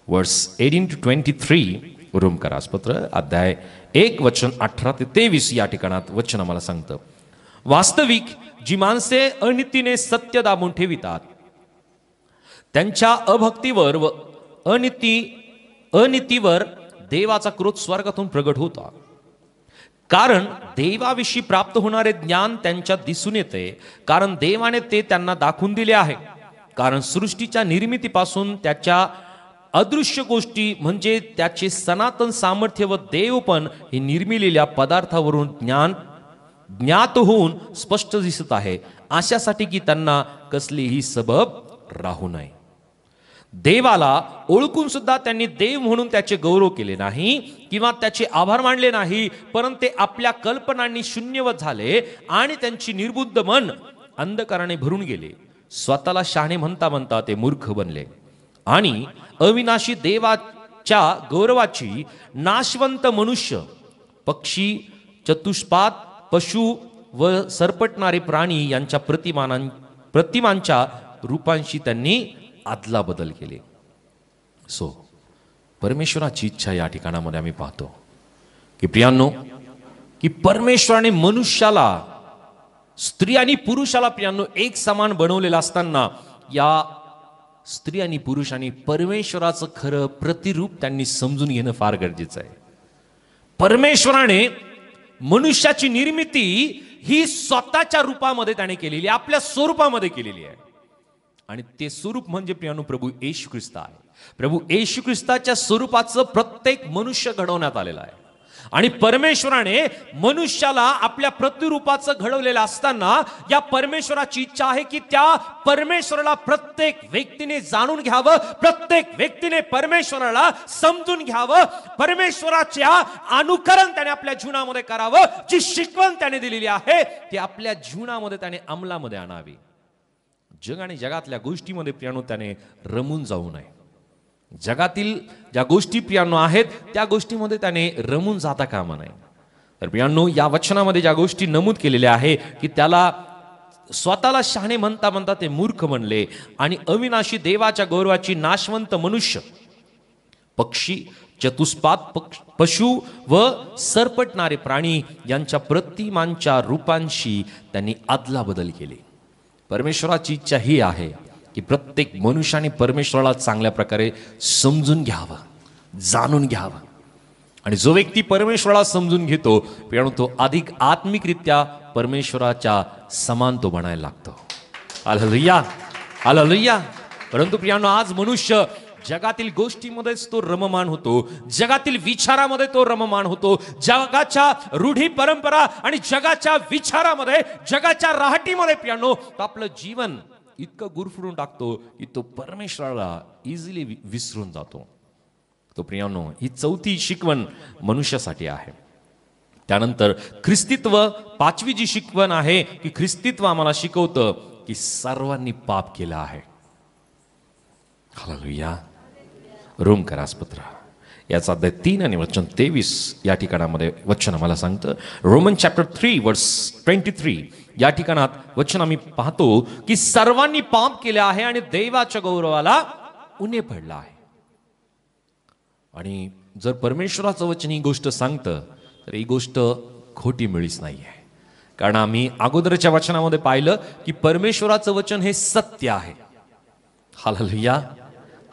वर्स 18 to 23. रोमकरास पत्र अध्याय 1 वचन 18 ते 23 या ठिकाणात वचन आम्हाला सांगतं, वास्तविक जी माणसे अनितीने सत्य दाबून ठेवितात त्यांच्या अभक्तीवर व अनितीवर देवाचा क्रोध स्वर्गातून प्रगट होता. कारण देवाविषयी प्राप्त होणारे ज्ञान त्यांच्यात दिसून येते, कारण देवाने ते त्यांना दाखवून दिले आहे. कारण सृष्टीच्या निर्मितीपासून त्याच्या अदृश्य गोष्टी म्हणजे त्याचे सनातन सामर्थ्य व देवपण हे निर्मिलेल्या पदार्थावरून ज्ञात होऊन स्पष्ट दिसत आहे, अशासाठी की त्यांना कसलीही सबब राहू नये. देवाला ओळखून सुद्धा त्यांनी देव म्हणून त्याचे गौरव केले नाही किंवा त्याचे आभार मानले नाही, परंतु ते आपल्या कल्पनांनी शून्यवत झाले आणि त्यांची निर्बुद्ध मन अंधकाराने भरून गेले. स्वतःला शहाणे म्हणता म्हणता ते मूर्ख बनले आणि अविनाशी देवाच्या गौरवाची नाशवंत मनुष्य, पक्षी, चतुष्पाद, पशु व सरपटणारे प्राणी यांच्या प्रतिमांच्या रूपांशी त्यांनी आदला बदल केले. परमेश्वराची इच्छा या ठिकाणामध्ये आम्ही पाहतो की प्रियांनो, की परमेश्वराने मनुष्याला, स्त्री आणि पुरुषाला प्रियांनो एक समान बनवलेला असताना या स्त्री आणि पुरुषांनी परमेश्वराचं खरं प्रतिरूप त्यांनी समजून घेणं फार गरजेचं आहे. परमेश्वराने मनुष्याची निर्मिती ही स्वतःच्या रूपामध्ये त्याने केलेली, आपल्या स्वरूपामध्ये केलेली आहे. आणि ते स्वरूप म्हणजे प्रियानो प्रभू येशू ख्रिस्त आहे. प्रभू येशू ख्रिस्ताच्या स्वरूपाचं प्रत्येक मनुष्य घडवण्यात आलेला आहे. आणि परमेश्वराने मनुष्याला आपल्या प्रतिरूपाचं घडवलेलं असताना या परमेश्वराची इच्छा आहे की त्या परमेश्वराला प्रत्येक व्यक्तीने जाणून घ्यावं, प्रत्येक व्यक्तीने परमेश्वराला समजून घ्यावं, परमेश्वराच्या अनुकरण त्याने आपल्या जीवनामध्ये करावं. जी शिकवण त्याने दिलेली आहे ती आपल्या जीवनामध्ये त्याने अंमलामध्ये आणावी. जग आणि जगातल्या गोष्टीमध्ये प्रियानो त्याने रमून जाऊ नये. जगातील ज्या गोष्टी प्रियानो आहेत त्या गोष्टीमध्ये त्याने रमून जाता कामा नये. तर प्रियानो, या वचनामध्ये ज्या गोष्टी नमूद केलेल्या आहे की त्याला स्वतःला शहाणे म्हणता म्हणता ते मूर्ख बनले आणि अविनाशी देवाच्या गौरवाची नाशवंत मनुष्य, पक्षी, चतुष्पाद, पशु व सरपटणारे प्राणी यांच्या प्रतिमांच्या रूपांशी त्यांनी आदला बदल केले. परमेश्वराची इच्छा ही आहे की प्रत्येक मनुष्याने परमेश्वराला चांगल्या प्रकारे समजून घ्यावं, जाणून घ्यावं. आणि जो व्यक्ती परमेश्वराला समजून घेतो तो अधिक आत्मिकरित्या परमेश्वराच्या समान तो बनायला लागतो. Hallelujah, hallelujah. परंतु प्रियानो, आज मनुष्य जगातील गोष्टीमध्येच तो रममान होतो, जगातील विचारामध्ये तो रममान होतो, जगाच्या रूढी परंपरा आणि जगाच्या विचारामध्ये, जगाच्या राहटीमध्ये प्रियानो तो आपलं जीवन इतकं गुरफडून टाकतो की तो परमेश्वराला इझिली विसरून जातो. तो प्रियानो, ही चौथी शिकवण मनुष्यासाठी आहे. त्यानंतर ख्रिस्तीत्व, पाचवी जी शिकवण आहे की ख्रिस्तीत्व आम्हाला शिकवतं की सर्वांनी पाप केलं आहे. हालेलुया. रोमकरास पत्र याचा अध्याय 3 आणि वचन 23 या ठिकाणामध्ये वचन आम्हाला सांगतं. रोमन चॅप्टर 3 वर्स 23 या ठिकाणात वचन आम्ही पाहतो की सर्वांनी पाप केले आहे आणि देवाच्या गौरवाला उणे पडला आहे. आणि जर परमेश्वराचं वचन ही गोष्ट सांगतं तर ही गोष्ट खोटी मिळीच नाही आहे. कारण आम्ही अगोदरच्या वचनामध्ये पाहिलं की परमेश्वराचं वचन हे सत्य आहे. Hallelujah,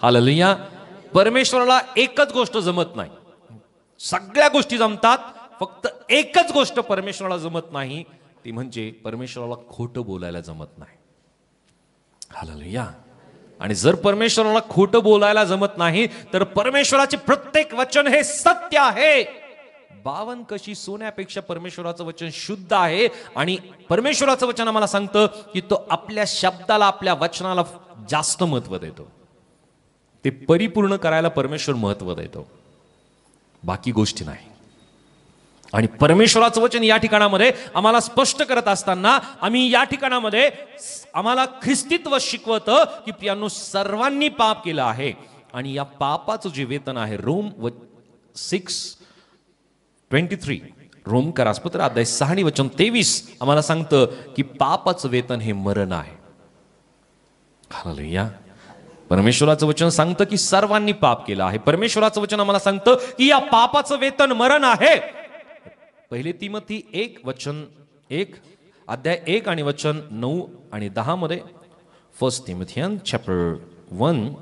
hallelujah. परमेश्वराला एकच गोष्ट जमत नाही, सगळ्या गोष्टी जमतात, फक्त एकच गोष्ट परमेश्वराला जमत नाही, ती म्हणजे परमेश्वराला खोटं बोलायला जमत नाही. हालेलुया. आणि जर परमेश्वराला खोटं बोलायला जमत नाही तर परमेश्वराचे प्रत्येक वचन हे सत्य आहे. 52 कशी सोन्यापेक्षा परमेश्वराचं वचन शुद्ध आहे. आणि परमेश्वराचं वचन आम्हाला सांगतं की तो आपल्या शब्दाला, आपल्या वचनाला जास्त महत्व देतो. ते परिपूर्ण करायला परमेश्वर महत्व देतो, बाकी गोष्टी नाही. आणि परमेश्वराचं वचन या ठिकाणामध्ये आम्हाला स्पष्ट करत असताना आम्ही या ठिकाणामध्ये आम्हाला ख्रिस्तीत्व शिकवतं की प्रियांनो, सर्वांनी पाप केलं आहे आणि या पापाचं जे वेतन आहे, रोम 6:23, रोमकरासपत्र अध्याय 6 आणि वचन 23 आम्हाला सांगतं की पापाचं वेतन हे मरण आहे. हालेलुया. परमेश्वराचं वचन सांगतं की सर्वांनी पाप केलं आहे. परमेश्वराचं वचन आम्हाला सांगतं की या पापाचं वेतन मरण आहे. पहिले तिमोथी 1 अध्याय 1 आणि वचन 9 आणि 10 मध्ये, फर्स्ट तिमोथियन चॅप्टर 1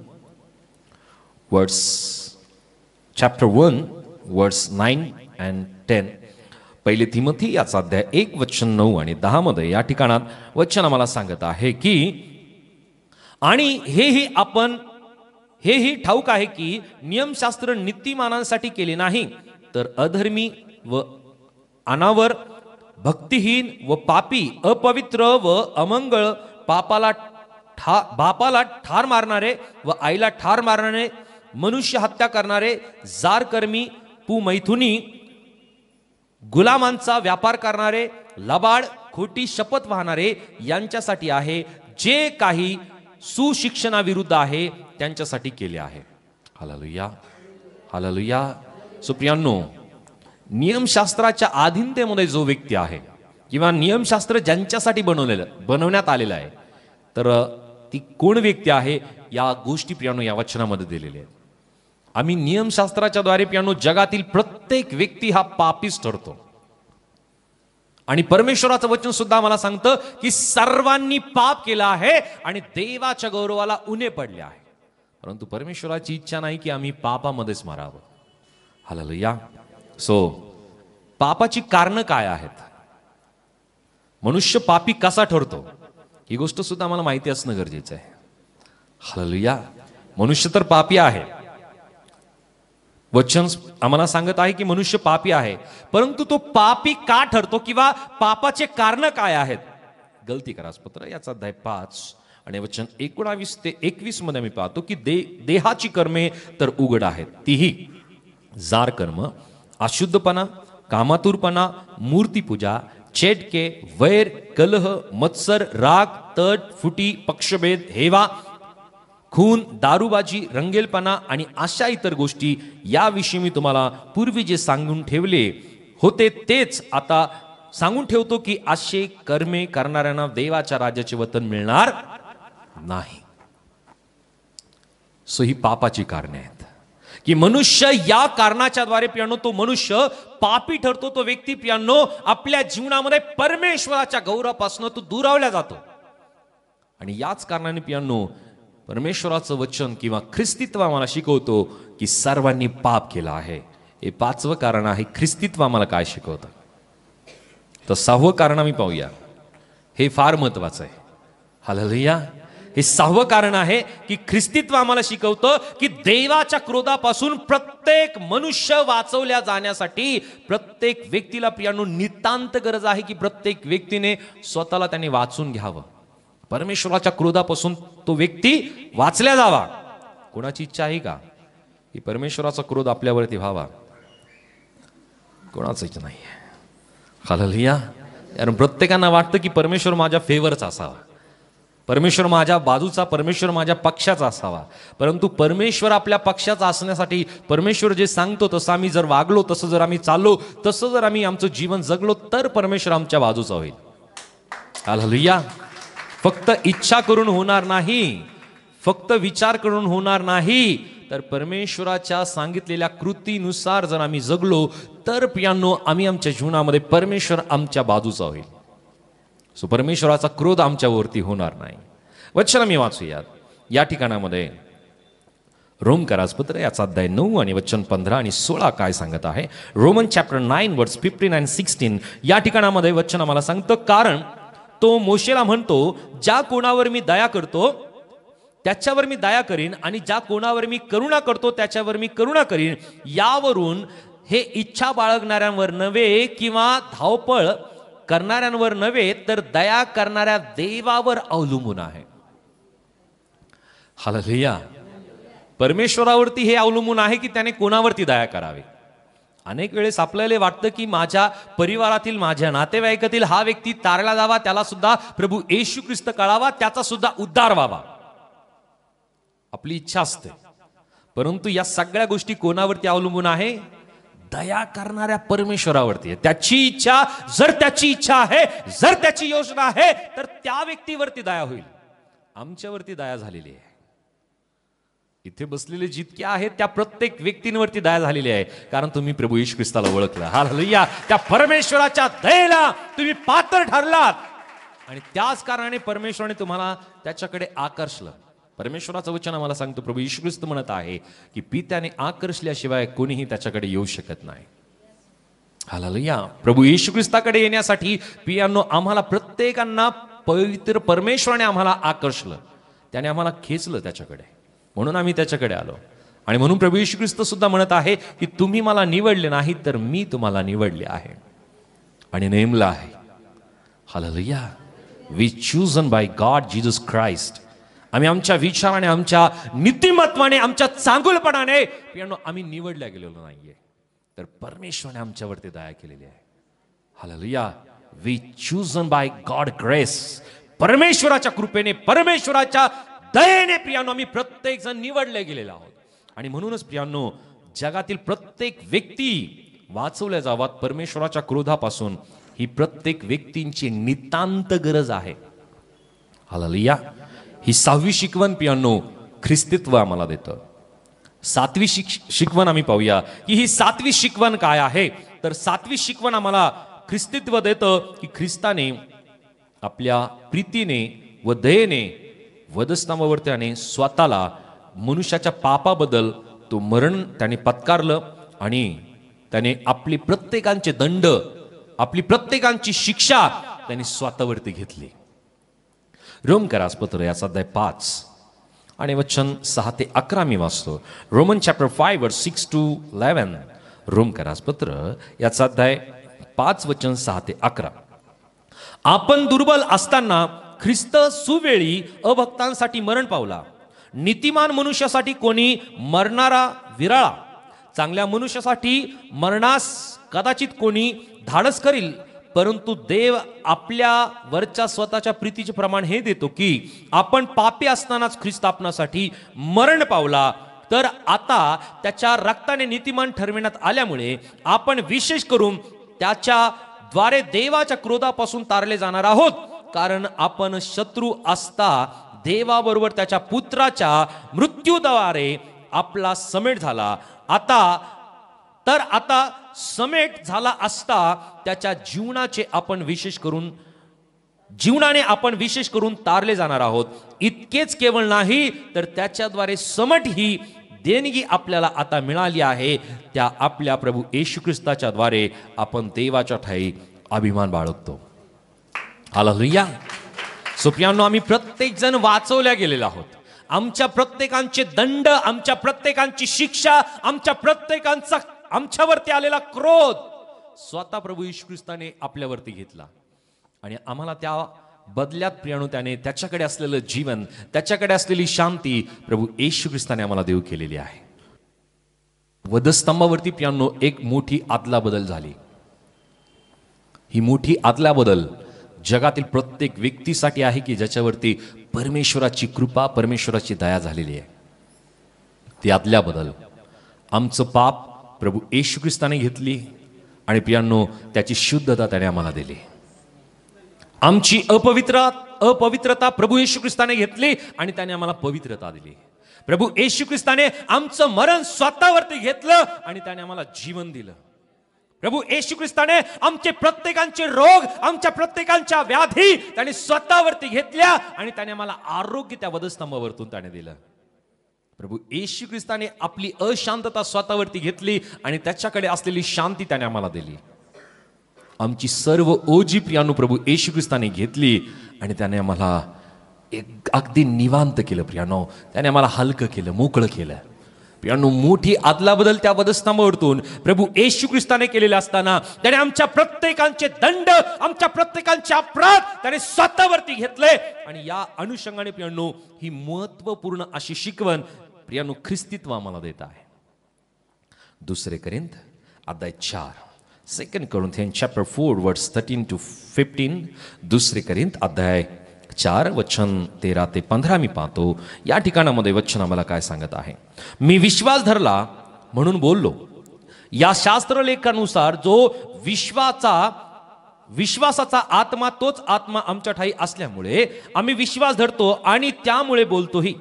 वर्स 9 and 10. पहिले तिमोथी याचा अध्याय 1 वचन 9 आणि 10 मध्ये या ठिकाणात वचन आम्हाला सांगत आहे की, आणि हेही ठाऊक आहे की नियमशास्त्र नीतिमानांसाठी केले नाही, तर अधर्मी व अनावर, भक्तिहीन व पापी, अपवित्र व अमंगळ, बापाला ठार मारणारे व आईला ठार मारणारे, मनुष्य हत्या करणारे, जारकर्मी, कुमैथुनी, गुलामांचा व्यापार करणारे, लबाड, खोटी शपथ वाहणारे यांच्यासाठी आहे, जे काही सुशिक्षणाविरुद्ध आहे त्यांच्यासाठी केले आहे. Hallelujah, hallelujah. सुप्रियांनो, नियमशास्त्राच्या अधीनतेमध्ये जो व्यक्ती आहे किंवा नियमशास्त्र ज्यांच्यासाठी बनवण्यात आलेलं आहे, तर ती कोण व्यक्ती आहे या गोष्टी प्रियांनो या वचनामध्ये दिलेल्या आहेत. आम्ही नियमशास्त्राच्या द्वारे प्रियांनो जगातील प्रत्येक व्यक्ती हा पापीच ठरतो. आणि परमेश्वराचं वचन सुद्धा आम्हाला सांगतं की सर्वांनी पाप केला आहे आणि देवाच्या गौरवाला उणे पडले आहे. परंतु परमेश्वराची इच्छा नाही की आम्ही पापामध्येच मरावं. हालेलुया. पापाची कारणं काय आहेत, मनुष्य पापी कसा ठरतो, ही गोष्ट सुद्धा आम्हाला माहिती असणं गरजेचं आहे. हालेलुया. मनुष्य तर पापी आहे. वचन आम्हाला सांगत आहे की मनुष्य पापी आहे, परंतु तो पापी का ठरतो किंवा पापाचे कारण काय आहेत. गलतीकरासपत्र याचा अध्याय 5 आणि वचन 19 ते 21 मध्ये मी पाहतो की देहाची कर्मे तर उघड आहेत, तीही जार कर्म, अशुद्धपणा, कामातुरपणा, मूर्तीपूजा, चेटके, वैर, कलह, मत्सर, राग, तट, फुटी, पक्षभेद, हेवा, खून, दारूबाजी, रंगेलपणा आणि अशा इतर गोष्टी, याविषयी मी तुम्हाला पूर्वी जे सांगून ठेवले होते तेच आता सांगून ठेवतो की असे कर्मे करणाऱ्यांना देवाच्या राज्याचे वतन मिळणार नाही. ही पापाची कारणे आहेत की मनुष्य या कारणाच्या द्वारे प्रियांनो तो मनुष्य पापी ठरतो. तो व्यक्ती प्रियांनो आपल्या जीवनामध्ये परमेश्वराच्या गौरवापासून तो दुरावला जातो. आणि याच कारणाने प्रियांनो परमेश्वराचं वचन किंवा ख्रिस्तीत्व आम्हाला शिकवतो की सर्वांनी पाप केला आहे. हे 5वं कारण आहे. ख्रिस्तीत्व आम्हाला काय शिकवतं, तर 6वं कारण आम्ही पाहूया. हे फार महत्वाचं आहे. हालेलुया. हे 6वं कारण आहे की ख्रिस्तीत्व आम्हाला शिकवतं की देवाच्या क्रोधापासून प्रत्येक मनुष्य वाचवल्या जाण्यासाठी प्रत्येक व्यक्तीला प्रियांनो नितांत गरज आहे की प्रत्येक व्यक्तीने स्वतःला त्याने वाचून घ्यावं. परमेश्वराच्या क्रोधापासून तो व्यक्ती वाचल्या जावा. कोणाची इच्छा आहे का की परमेश्वराचा क्रोध आपल्यावरती व्हावा? कोणाच इच्छा नाही. हालेलुया. कारण प्रत्येकांना वाटतं की परमेश्वर माझ्या फेवरचा असावा, परमेश्वर माझ्या बाजूचा, परमेश्वर माझ्या पक्षाचा असावा. परंतु परमेश्वर आपल्या पक्षाचा असण्यासाठी परमेश्वर जे सांगतो तसं आम्ही जर वागलो, तसं जर आम्ही चाललो, तसं जर आम्ही आमचं जीवन जगलो तर परमेश्वर आमच्या बाजूचा होईल. हालेलुया. फक्त इच्छा करून होणार नाही, फक्त विचार करून होणार नाही, तर परमेश्वराच्या सांगितलेल्या कृतीनुसार जर आम्ही जगलो तर प्रियांनो आम्ही आमच्या जीवनामध्ये परमेश्वर आमच्या बाजूचा होईल. परमेश्वराचा क्रोध आमच्यावरती होणार नाही. वचन मी वाचूयात या ठिकाणामध्ये. रोमकरासपत्र याचा अध्याय 9 आणि वचन 15 आणि 16 काय सांगत आहे. रोमन चॅप्टर 9 वर्स 15 and 16 या ठिकाणामध्ये वचन आम्हाला सांगतं, कारण तो मोशेला म्हणतो, ज्या कोणावर मी दया करतो त्याच्यावर मी दया करीन, आणि ज्या कोणावर मी करुणा करतो त्याच्यावर मी करुणा करीन. यावरून हे इच्छा बाळगणाऱ्यांवर नव्हे किंवा धावपळ करणाऱ्यांवर नव्हे, तर दया करणाऱ्या देवावर अवलंबून आहे. हालेलुया. परमेश्वरावरती हे अवलंबून आहे की त्याने कोणावरती दया करावी. अनेक वेळेस आपल्याला वाटतं की माझ्या परिवारातील, माझ्या नातेवाईकातील हा व्यक्ती तारला जावा, त्याला सुद्धा प्रभू येशू ख्रिस्त कळावा, त्याचा सुद्धा उद्धार व्हावा, आपली इच्छा असते. परंतु या सगळ्या गोष्टी कोणावरती अवलंबून आहे? दया करणाऱ्या परमेश्वरावरती आहे. त्याची इच्छा, जर त्याची इच्छा आहे, जर त्याची योजना आहे, तर त्या व्यक्तीवरती दया होईल. आमच्यावरती दया झालेली आहे. इथे बसलेले जितके आहेत त्या प्रत्येक व्यक्तींवरती दया झालेली आहे, कारण तुम्ही प्रभू येशू ख्रिस्ताला ओळखला. हालेलुया. त्या परमेश्वराच्या दयेला तुम्ही पात्र ठरलात आणि त्याच कारणाने परमेश्वराने तुम्हाला त्याच्याकडे आकर्षलं. परमेश्वराचं वचन आम्हाला सांगतो, प्रभू येशू ख्रिस्त म्हणत आहे की पित्याने आकर्षल्याशिवाय कोणीही त्याच्याकडे येऊ शकत नाही. हालेलुया. प्रभू येशू ख्रिस्ताकडे येण्यासाठी पियानो आम्हाला प्रत्येकांना पवित्र परमेश्वराने आम्हाला आकर्षलं, त्याने आम्हाला खेचलं त्याच्याकडे, म्हणून आम्ही त्याच्याकडे आलो. आणि म्हणून प्रभू येशू ख्रिस्त सुद्धा म्हणत आहे की तुम्ही मला निवडले नाही, तर मी तुम्हाला निवडले आहे आणि नेमलं आहे. Hallelujah. We chosen by God Jesus Christ. आम्ही आमच्या विचाराने, आमच्या नीतिमत्वाने, आमच्या चांगुलपणाने आम्ही निवडल्या गेलेलो नाहीये, तर परमेश्वराने आमच्यावरती दया केलेली आहे. Hallelujah. We chosen by God grace. परमेश्वराच्या कृपेने, परमेश्वराच्या दयेने प्रियानो आम्ही प्रत्येक जण निवडले गेलेलो आहोत. आणि म्हणूनच प्रियानो जगातील प्रत्येक व्यक्ती वाचवल्या जावात परमेश्वराच्या क्रोधापासून, ही प्रत्येक व्यक्तींची नितांत गरज आहे. हालेलुया. ही 6वी शिकवण प्रियानो ख्रिस्तीत्व आम्हाला देतं. 7वी शिकवण आम्ही पाहूया की ही 7वी शिकवण काय आहे. तर 7वी शिकवण आम्हाला ख्रिस्तीत्व देतं की ख्रिस्ताने आपल्या प्रीतीने व दयेने वधस्तंभावर त्याने स्वतःला, मनुष्याच्या पापाबद्दल तो मरण त्याने पत्कारलं आणि त्याने आपली प्रत्येकांचे दंड, आपली प्रत्येकांची शिक्षा त्याने स्वतःवरती घेतली. रोमकरास पत्र याचा अध्याय 5 आणि वचन 6 ते 11 मी वाचतो. रोमन चॅप्टर 5 वर्स 6 to 11. रोमकरास पत्र याचा अध्याय 5 वचन 6 ते 11. आपण दुर्बल असताना ख्रिस्त सुवेळी अभक्तांसाठी मरण पावला. नीतिमान मनुष्यासाठी कोणी मरणारा विरळा. चांगल्या मनुष्यासाठी मरणास कदाचित कोणी धाडस करील, परंतु देव आपल्या वरच्या स्वतःच्या प्रीतीचे प्रमाण हे देतो की आपण पापी असतानाच ख्रिस्त आपणासाठी मरण पावला, तर आता त्याच्या रक्ताने नीतिमान ठरविण्यात आल्यामुळे आपण विशेष करून त्याच्या द्वारे देवाच्या क्रोधापासून तारले जाणार आहोत. कारण आपण शत्रू असता देवाबरोबर त्याच्या पुत्राच्या मृत्यूद्वारे आपला समेट झाला. आता समेट झाला असता त्याच्या जीवनाने आपण विशेष करून तारले जाणार आहोत. इतकेच केवळ नाही, तर त्याच्याद्वारे समट ही देणगी आपल्याला आता मिळाली आहे. त्या आपल्या प्रभू येशू ख्रिस्ताच्या द्वारे आपण देवाच्या ठाई अभिमान बाळगतो. हालेलुया. सो प्रियानो आम्ही प्रत्येक जण वाचवल्या गेलेलो आहोत. आमच्या प्रत्येकांचे दंड, आमच्या प्रत्येकांची शिक्षा, आमच्या प्रत्येकांचा आमच्यावरती आलेला क्रोध स्वतः प्रभू येशू ख्रिस्ताने आपल्यावरती घेतला आणि आम्हाला त्या बदल्यात प्रियानो त्याने त्याच्याकडे असलेलं जीवन, त्याच्याकडे असलेली शांती प्रभू येशू ख्रिस्ताने आम्हाला देऊ केलेली आहे. वधस्तंभावरती प्रियानो एक मोठी आदला बदल झाली. ही मोठी आदला बदल जगातील प्रत्येक व्यक्तीसाठी आहे की ज्याच्यावरती परमेश्वराची कृपा, परमेश्वराची दया झालेली आहे. ती आदल्या बदल आमचं पाप प्रभू येशू ख्रिस्ताने घेतली आणि प्रियानो त्याची शुद्धता त्याने आम्हाला दिली. आमची अपवित्रता प्रभू येशू ख्रिस्ताने घेतली आणि त्याने आम्हाला पवित्रता दिली. प्रभू येशू ख्रिस्ताने आमचं मरण स्वतःवरती घेतलं आणि त्याने आम्हाला जीवन दिलं. प्रभू येशू ख्रिस्ताने आमचे प्रत्येकांचे रोग, आमच्या प्रत्येकांच्या व्याधी त्याने स्वतःवरती घेतल्या आणि त्याने आम्हाला आरोग्य त्या वधस्तंभावरतून त्याने दिलं. प्रभू येशू ख्रिस्ताने आपली अशांतता स्वतःवरती घेतली आणि त्याच्याकडे असलेली शांती त्याने आम्हाला दिली. आमची सर्व ओझी प्रियानो प्रभू येशू ख्रिस्ताने घेतली आणि त्याने आम्हाला एक अगदी निवांत केलं. प्रियानो त्याने आम्हाला हलकं केलं, मोकळं केलं. प्रियानो मोठी आदला बदल त्या वधस्तंभावरतून प्रभू येशू ख्रिस्ताने केलेला असताना त्याने आमच्या प्रत्येकांचे दंड, आमच्या प्रत्येकांचे अपराध त्याने स्वतःवरती घेतले आणि या अनुषंगाने प्रियानो ही महत्वपूर्ण अशी शिकवण प्रियानो ख्रिस्तीत्व आम्हाला देत आहे. 2 कोरिंथ अध्याय 4. 2 Corinthians chapter 4 verse 13 to 15. 2 Corinthians अध्याय 4 वचन 13 ते 15 मी पाहतो. या ठिकाणामध्ये वचन आम्हाला काय सांगत आहे. मी विश्वास धरला म्हणून बोललो. या शास्त्रलेखानुसार जो विश्वासाचा आत्मा तोच आत्मा आमच्या ठाई असल्यामुळे आम्ही विश्वास धरतो आणि त्यामुळे बोलतोही.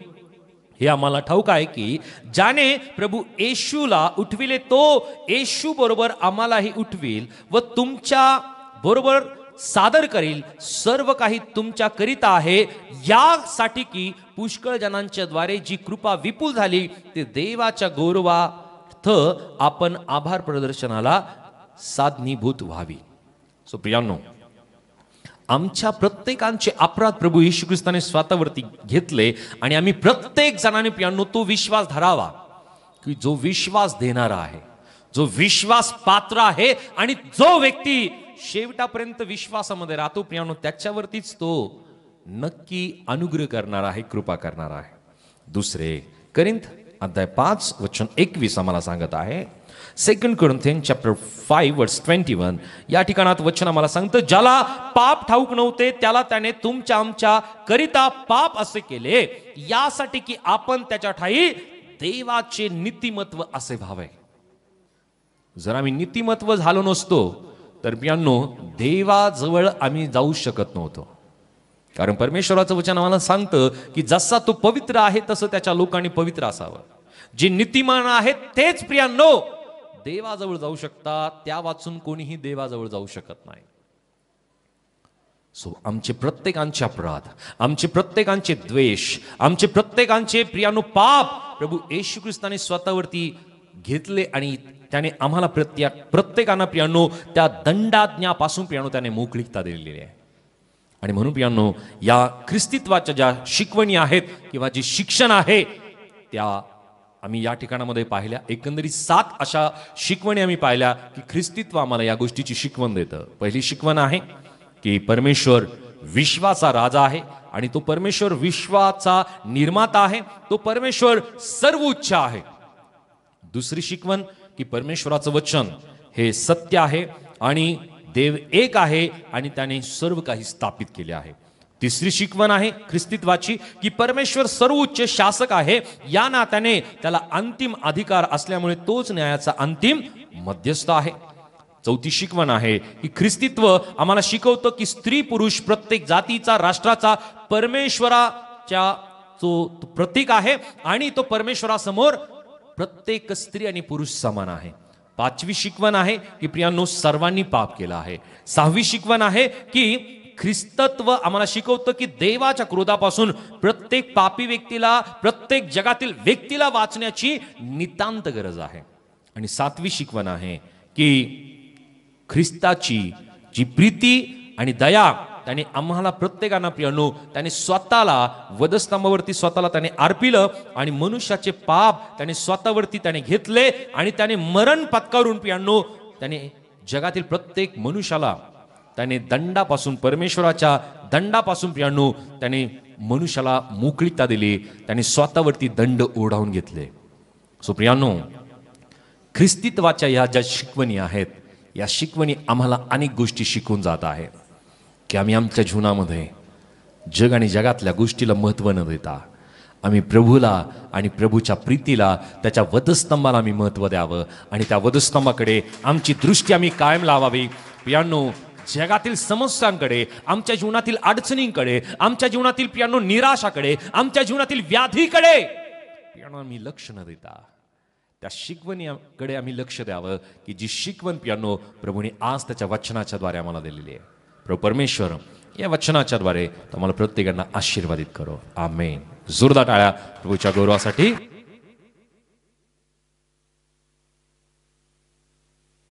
हे आम्हाला ठाऊक आहे की ज्याने प्रभू येशूला उठविले तो येशू बरोबर आम्हालाही उठवील व तुमच्या बरोबर सादर करील. सर्व काही तुमच्या करिता आहे, यासाठी की पुष्कळ जणांच्या द्वारे जी कृपा विपुल झाली ते देवाच्या गौरवार्थ आपण आभार प्रदर्शनाला साधनीभूत व्हावी. सो प्रियांनो, आमच्या प्रत्येकांचे अपराध प्रभू येशू ख्रिस्ताने स्वतःवरती घेतले आणि आम्ही प्रत्येक जणांनी प्रियांनो तो विश्वास धरावा की जो विश्वास देणारा आहे, जो विश्वास पात्र आहे आणि जो व्यक्ती शेवटापर्यंत विश्वासामध्ये राहतो प्रियांनो, त्याच्यावरतीच तो नक्की अनुग्रह करणार आहे, कृपा करणार आहे. 2 Corinthians अध्याय 5 वचन 21 आम्हाला सांगत आहे. 2 Corinthians chapter 5 verse 21. या ठिकाणात वचन आम्हाला सांगतं, ज्याला पाप ठाऊक नव्हते त्याला त्याने तुमच्या आमच्या करिता पाप असे केले, यासाठी की आपण त्याच्या ठाई देवाचे नीतिमत्व असे व्हावे. जर आम्ही नीतिमत्व झालो नसतो तर प्रियांनो देवाजवळ आम्ही जाऊ शकत नव्हतो. कारण परमेश्वराचं वचन आम्हाला सांगतं की जसा तो पवित्र आहे तसं त्याच्या लोकांनी पवित्र असावं. जे नीतिमान आहेत तेच प्रियांनो देवाजवळ जाऊ शकतात, त्या वाचून कोणीही देवाजवळ जाऊ शकत नाही. सो आमचे प्रत्येकांचे अपराध, आमचे प्रत्येकांचे द्वेष, आमचे प्रत्येकांचे प्रियांनो पाप प्रभू येशू ख्रिस्ताने स्वतःवरती घेतले आणि त्याने आम्हाला प्रत्येकांना प्रियांनो त्या दंडाज्ञापासून प्रियांनो त्याने मोकळीकता दिलेली आहे. आणि म्हणून प्रियांनो या ख्रिस्तित्वाच्या ज्या शिकवणी आहेत किंवा जे शिक्षण आहे त्या आम्ही या ठिकाणामध्ये पाहिल्या. एकंदरीत 7 अशा शिकवणी आम्ही पाहिल्या की ख्रिस्तित्व आम्हाला या गोष्टीची शिकवण देतं. पहिली शिकवण आहे की परमेश्वर विश्वाचा राजा आहे आणि तो परमेश्वर विश्वाचा निर्माता आहे, तो परमेश्वर सर्वोच्च आहे. दुसरी शिकवण की परमेश्वराचं वचन हे सत्य आहे आणि देव एक आहे आणि त्याने सर्व काही स्थापित केले आहे. तिसरी शिकवण आहे ख्रिस्तित्वाची की परमेश्वर सर्वोच्च शासक आहे, या नात्याने त्याला अंतिम अधिकार असल्यामुळे तोच न्यायाचा अंतिम मध्यस्थ आहे. चौथी शिकवण आहे की ख्रिस्तित्व आम्हाला शिकवतं की स्त्री पुरुष प्रत्येक जातीचा राष्ट्राचा परमेश्वराच्या जो प्रतीक आहे आणि तो परमेश्वरासमोर प्रत्येक स्त्री आणि पुरुष समान आहे. पाचवी शिकवण आहे की प्रियांनो सर्वांनी पाप केला आहे. सहावी शिकवण आहे की ख्रिस्तत्व आम्हाला शिकवतं की देवाच्या क्रोधापासून प्रत्येक पापी व्यक्तीला, प्रत्येक जगातील व्यक्तीला वाचण्याची नितांत गरज आहे. आणि सातवी शिकवण आहे की ख्रिस्ताची जी प्रीती आणि दया त्याने आम्हाला प्रत्येकांना प्रियांनो त्याने स्वतःला वधस्तंभावरती स्वतःला त्याने अर्पिलं आणि मनुष्याचे पाप त्याने स्वतःवरती त्याने घेतले आणि त्याने मरण पत्करून प्रियांनो त्याने जगातील प्रत्येक मनुष्याला त्याने दंडापासून, परमेश्वराच्या दंडापासून प्रियांनो त्याने मनुष्याला मोकळीकता दिली, त्याने स्वतःवरती दंड ओढावून घेतले. सो प्रियांनो, ख्रिस्तित्वाच्या या ज्या शिकवणी आहेत या शिकवणी आम्हाला अनेक गोष्टी शिकवून जात आहेत की आम्ही आमच्या जीवनामध्ये जग आणि जगातल्या गोष्टीला महत्त्व न देता आम्ही प्रभूला आणि प्रभूच्या प्रीतीला, त्याच्या वधस्तंभाला आम्ही महत्त्व द्यावं आणि त्या वधस्तंभाकडे आमची दृष्टी आम्ही कायम लावावी. प्रियांनो, जगातील समस्यांकडे, आमच्या जीवनातील अडचणींकडे, आमच्या जीवनातील प्रियांनो निराशाकडे, आमच्या जीवनातील व्याधीकडे प्रियांनो आम्ही लक्ष न देता त्या शिकवणीकडे आम्ही लक्ष द्यावं की जी शिकवण प्रियांनो प्रभूने आज त्याच्या वचनाच्या द्वारे आम्हाला दिलेली आहे. प्रभू परमेश्वर या वचनाच्या द्वारे तुम्हाला प्रत्येकांना आशीर्वादित करो. आमेन. जोरदार टाळ्या प्रभूच्या गौरवासाठी.